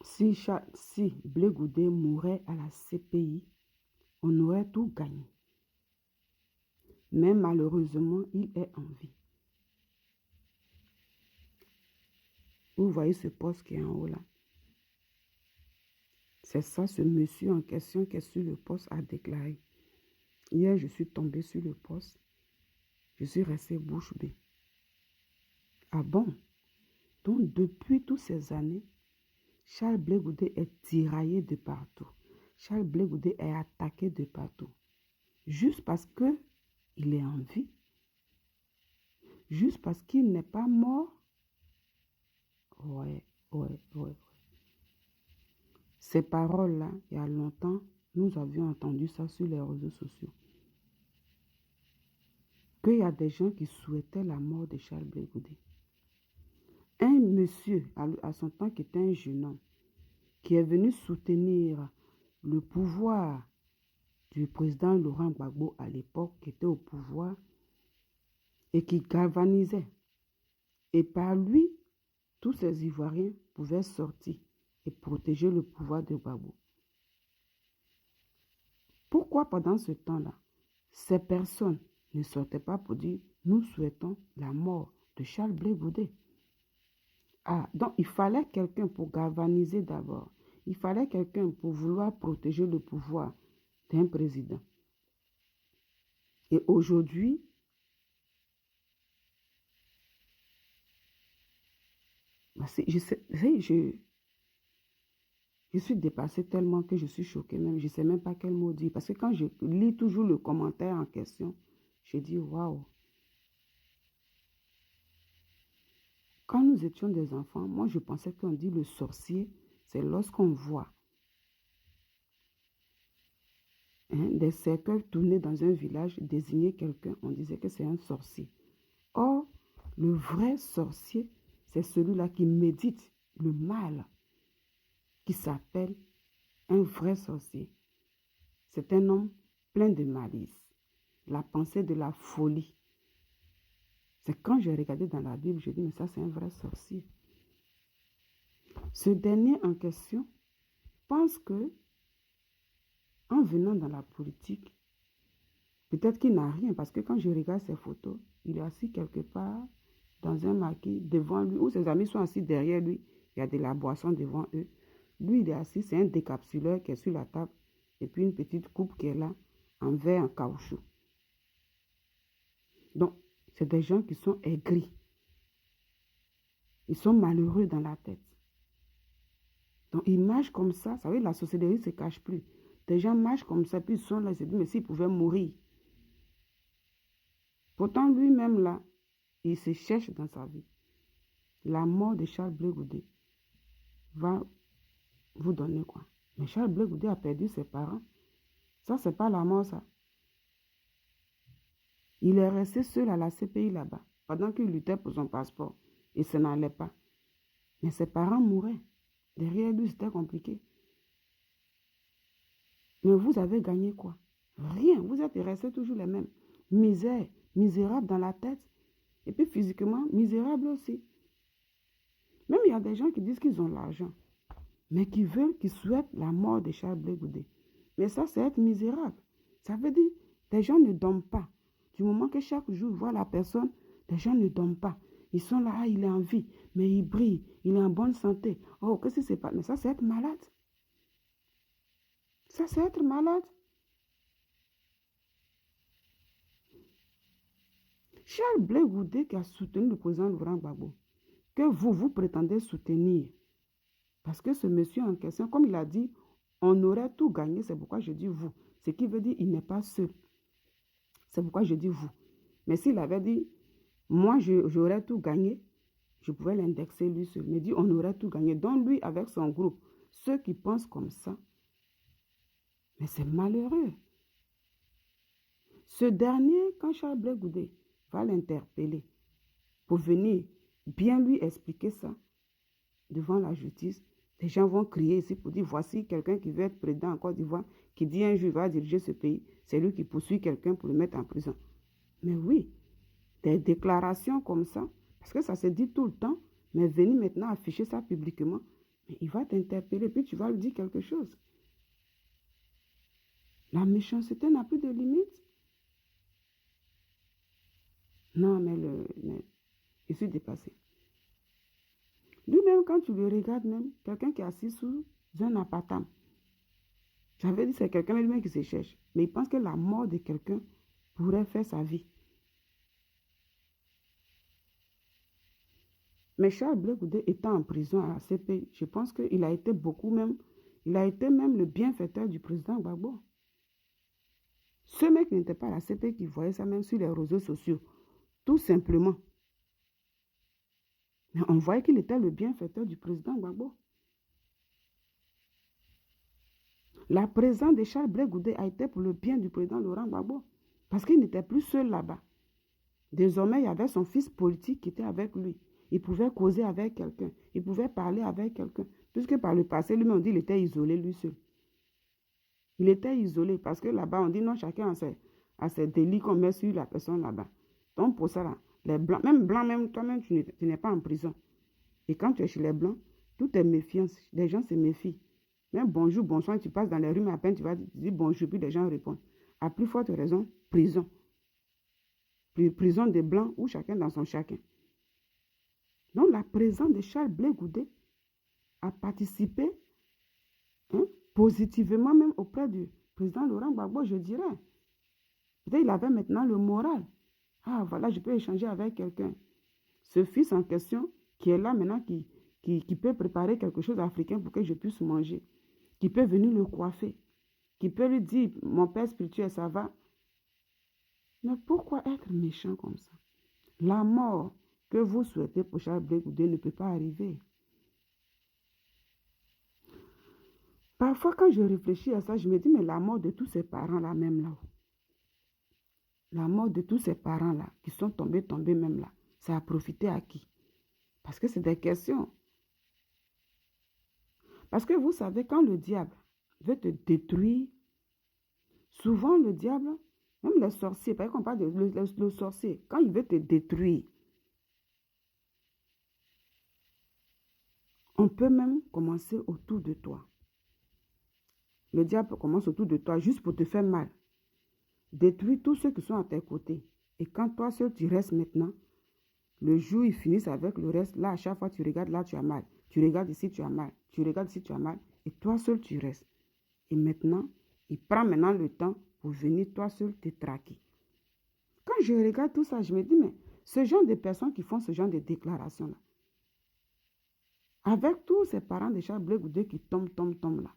Si Blé Goudé mourait à la CPI, on aurait tout gagné. Mais malheureusement, il est en vie. Vous voyez ce poste qui est en haut là. C'est ça, ce monsieur en question qui est sur le poste a déclaré. Hier, je suis tombée sur le poste. Je suis restée bouche bée. Ah bon? Donc, depuis toutes ces années, Charles Blé Goudé est tiraillé de partout. Charles Blé Goudé est attaqué de partout. Juste parce qu'il est en vie. Juste parce qu'il n'est pas mort. Ouais. Ces paroles-là, il y a longtemps, nous avions entendu ça sur les réseaux sociaux. Qu'il y a des gens qui souhaitaient la mort de Charles Blé Goudé. Un monsieur, à son temps, qui était un jeune homme, qui est venu soutenir le pouvoir du président Laurent Gbagbo à l'époque, qui était au pouvoir, et qui galvanisait. Et par lui, tous ces Ivoiriens pouvaient sortir et protéger le pouvoir de Gbagbo. Pourquoi pendant ce temps-là, ces personnes ne sortaient pas pour dire « Nous souhaitons la mort de Charles Blé Goudé ». Ah, donc il fallait quelqu'un pour galvaniser d'abord. Il fallait quelqu'un pour vouloir protéger le pouvoir d'un président. Et aujourd'hui, je suis dépassée tellement que je suis choquée même. Je ne sais même pas quel mot dire. Parce que quand je lis toujours le commentaire en question, je dis waouh. Quand nous étions des enfants, moi je pensais qu'on dit le sorcier, c'est lorsqu'on voit des cercueils tournés dans un village, désigner quelqu'un, on disait que c'est un sorcier. Or, le vrai sorcier, c'est celui-là qui médite le mal, qui s'appelle un vrai sorcier. C'est un homme plein de malice, la pensée de la folie. C'est quand j'ai regardé dans la Bible, je dis, mais ça c'est un vrai sorcier. Ce dernier en question pense que, en venant dans la politique, peut-être qu'il n'a rien, parce que quand je regarde ses photos, il est assis quelque part dans un maquis devant lui, où ses amis sont assis derrière lui, il y a de la boisson devant eux. Lui, il est assis, c'est un décapsuleur qui est sur la table, et puis une petite coupe qui est là, en verre, en caoutchouc. Donc, c'est des gens qui sont aigris. Ils sont malheureux dans la tête. Donc, ils marchent comme ça. Vous savez, la sorcellerie ne se cache plus. Des gens marchent comme ça, puis ils sont là, ils se disent, mais s'ils pouvaient mourir. Pourtant, lui-même, là, il se cherche dans sa vie. La mort de Charles Blé Goudé va vous donner quoi? Mais Charles Blé Goudé a perdu ses parents. Ça, c'est pas la mort, ça. Il est resté seul à la CPI là-bas, pendant qu'il luttait pour son passeport. Et ça n'allait pas. Mais ses parents mouraient. Derrière lui, c'était compliqué. Mais vous avez gagné quoi? Rien. Vous êtes restés toujours les mêmes. Misère, misérable dans la tête. Et puis physiquement, misérable aussi. Même il y a des gens qui disent qu'ils ont l'argent, mais qui veulent, qui souhaitent la mort de Charles Blé Goudé. Mais ça, c'est être misérable. Ça veut dire, des gens ne dorment pas. Du moment que chaque jour, ils voient la personne, les gens ne dorment pas. Ils sont là, ah, il est en vie, mais il brille, il est en bonne santé. Oh, qu'est-ce que c'est pas? Mais ça, c'est être malade. Ça, c'est être malade. Charles Blé Goudé qui a soutenu le président Laurent Gbagbo, que vous prétendez soutenir. Parce que ce monsieur en question, comme il a dit, on aurait tout gagné, c'est pourquoi je dis vous. Ce qui veut dire qu'il n'est pas seul. C'est pourquoi je dis vous. Mais s'il avait dit, moi j'aurais tout gagné, je pouvais l'indexer lui seul. Mais il dit, on aurait tout gagné. Donc lui, avec son groupe, ceux qui pensent comme ça, mais c'est malheureux. Ce dernier, quand Charles Blé Goudé va l'interpeller pour venir bien lui expliquer ça devant la justice, les gens vont crier ici pour dire, voici quelqu'un qui veut être président en Côte d'Ivoire, qui dit un jour il va diriger ce pays, c'est lui qui poursuit quelqu'un pour le mettre en prison. Mais oui, des déclarations comme ça, parce que ça se dit tout le temps, mais venir maintenant afficher ça publiquement, Il va t'interpeller, puis tu vas lui dire quelque chose. La méchanceté n'a plus de limite. Non, mais je suis dépassé. Lui-même, quand tu le regardes même, quelqu'un qui est assis sous un appartement, j'avais dit c'est quelqu'un lui-même qui se cherche. Mais il pense que la mort de quelqu'un pourrait faire sa vie. Mais Charles Blé Goudé étant en prison à la CPI, je pense qu'il a été il a été même le bienfaiteur du président Gbagbo. Ce mec n'était pas à la CPI qui voyait ça même sur les réseaux sociaux. Tout simplement. Mais on voyait qu'il était le bienfaiteur du président Gbagbo. La présence de Charles Blé Goudé a été pour le bien du président Laurent Gbagbo. Parce qu'il n'était plus seul là-bas. Désormais, il y avait son fils politique qui était avec lui. Il pouvait causer avec quelqu'un. Il pouvait parler avec quelqu'un. Puisque par le passé, lui-même, on dit qu'il était isolé lui seul. Il était isolé parce que là-bas, on dit non, chacun a ses délits qu'on met sur la personne là-bas. Donc, pour ça, là, les blancs, même toi-même, tu n'es pas en prison. Et quand tu es chez les blancs, tout est méfiance. Les gens se méfient. Même bonjour, bonsoir, tu passes dans les rues, mais à peine tu vas dire bonjour, puis les gens répondent. À plus forte raison, prison. Prison des blancs ou chacun dans son chacun. Donc, la présence de Charles Blé Goudé a participé positivement même auprès du président Laurent Gbagbo, je dirais. Peut-être qu'il avait maintenant le moral. Ah, voilà, je peux échanger avec quelqu'un. Ce fils en question, qui est là maintenant, qui peut préparer quelque chose d'africain pour que je puisse manger, qui peut venir le coiffer, qui peut lui dire, mon père spirituel, ça va. Mais pourquoi être méchant comme ça? La mort que vous souhaitez pour Charles Blé Goudé ne peut pas arriver. Parfois, quand je réfléchis à ça, je me dis, mais la mort de tous ces parents-là, même là, la mort de tous ces parents-là, qui sont tombés même là, ça a profité à qui? Parce que c'est des questions. Parce que vous savez, quand le diable veut te détruire, souvent le diable, même les sorciers, par exemple, on parle de le sorcier, quand il veut te détruire, on peut même commencer autour de toi. Le diable commence autour de toi juste pour te faire mal. Détruis tous ceux qui sont à tes côtés. Et quand toi seul tu restes maintenant, le jour ils finissent avec le reste, là à chaque fois tu regardes, là tu as mal. Tu regardes ici, tu as mal. Tu regardes ici, tu as mal. Et toi seul tu restes. Et maintenant, il prend maintenant le temps pour venir toi seul te traquer. Quand je regarde tout ça, je me dis, mais ce genre de personnes qui font ce genre de déclarations-là, avec tous ces parents de Charles Blé Goudé qui tombent là,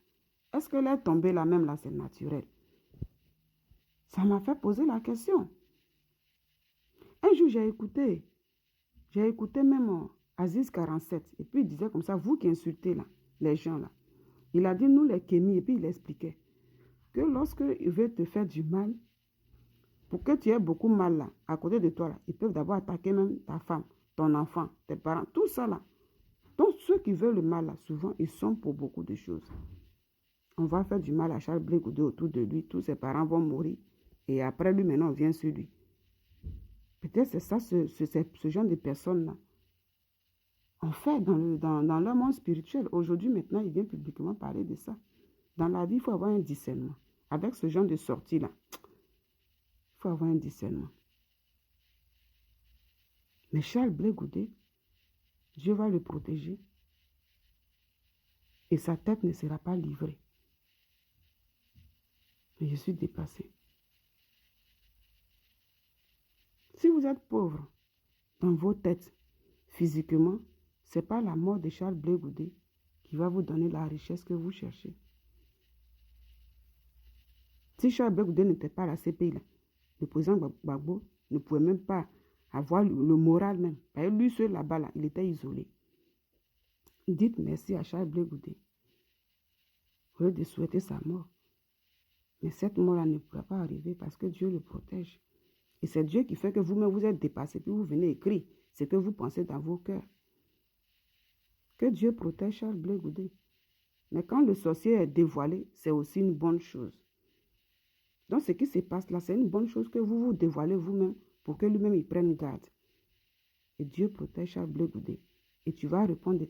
est-ce que leur tomber là même là, c'est naturel? Ça m'a fait poser la question. Un jour, j'ai écouté même Aziz 47, et puis il disait comme ça, vous qui insultez là, les gens là, il a dit nous les Kémis, et puis il expliquait que lorsqu'ils veulent te faire du mal, pour que tu aies beaucoup mal là, à côté de toi là, ils peuvent d'abord attaquer même ta femme, ton enfant, tes parents, tout ça là. Donc ceux qui veulent le mal là, souvent, ils sont pour beaucoup de choses. On va faire du mal à Charles Blé Goudé autour de lui, tous ses parents vont mourir, et après lui maintenant on vient sur lui. Peut-être c'est ça, ce genre de personnes-là. En fait, dans leur monde spirituel, aujourd'hui, maintenant, il vient publiquement parler de ça. Dans la vie, il faut avoir un discernement. Avec ce genre de sortie-là, il faut avoir un discernement. Mais Charles Blé Goudé, Dieu va le protéger et sa tête ne sera pas livrée. Mais je suis dépassé. Si vous êtes pauvre dans vos têtes, physiquement, ce n'est pas la mort de Charles Blé Goudé qui va vous donner la richesse que vous cherchez. Si Charles Blé Goudé n'était pas à la CPI, là, le président Gbagbo ne pouvait même pas avoir le moral même. Parce que lui seul là-bas, là, il était isolé. Dites merci à Charles Blé Goudé. Au lieu de souhaiter sa mort. Mais cette mort-là ne pourra pas arriver parce que Dieu le protège. Et c'est Dieu qui fait que vous-même vous êtes dépassé, puis vous venez écrire ce que vous pensez dans vos cœurs. Que Dieu protège Charles Blé Goudé. Mais quand le sorcier est dévoilé, c'est aussi une bonne chose. Donc ce qui se passe là, c'est une bonne chose que vous vous dévoilez vous-même pour que lui-même il prenne garde. Et Dieu protège Charles Blé Goudé. Et tu vas répondre